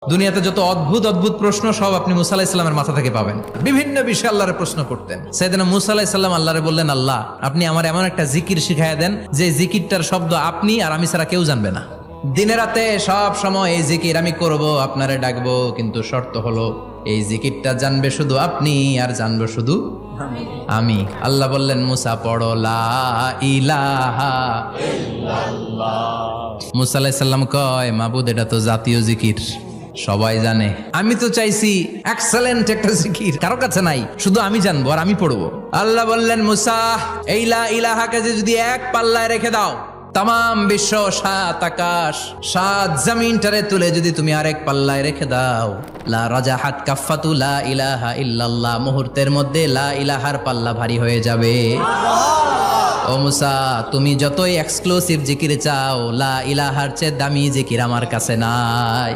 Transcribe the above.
দুনিয়াতে যত অদ্ভুত অদ্ভুত প্রশ্ন সব আপনি মুসা আলাইহিস সালামের মাথা থেকে পাবেন। বিভিন্ন বিষয়ে আল্লাহরে প্রশ্ন করতেন। সাইয়েদনা মুসা আলাইহিস সালাম আল্লাহরে বললেন, আল্লাহ আপনি আমার এমন একটা জিকির শিখাইয়া দেন যে জিকিরটার শব্দ আপনি আর আমি ছাড়া কেউ জানবে না। দিনে রাতে সব সময় এই জিকির আমি করব, আপনারে ডাকবো, কিন্তু শর্ত হলো এই জিকিরটা জানবে শুধু আপনি আর জানবো শুধু আমি। আল্লাহ বললেন, মুসা পড়ো লা ইলাহা ইল্লাল্লাহ। মুসা আলাইহিস সালাম কয়, মাবুদ এটা তো জাতীয় জিকির, সবাই জানে। আমি তো চাইছি এক্সেলেন্ট একটা জিকির, কারো কাছে নাই, শুধু আমি জানবো আর আমি পড়বো। আল্লাহ বললেন, মুসা এই লা ইলাহাকে যদি এক পাল্লায় রেখে দাও, তাম বিশ্ব, 7 আকাশ 7 জমিনটারে তুলে যদি তুমি আরেক পাল্লায় রেখে দাও, লা রাজাহাত কাফাতু লা ইলাহা ইল্লাল্লাহ, মুহূর্তের মধ্যে লা ইলাহার পাল্লা ভারী হয়ে যাবে। ও মুসা, তুমি যতই এক্সক্লুসিভ জিকির চাও, লা ইলাহার চেয়ে দামি জিকির আমার কাছে নাই।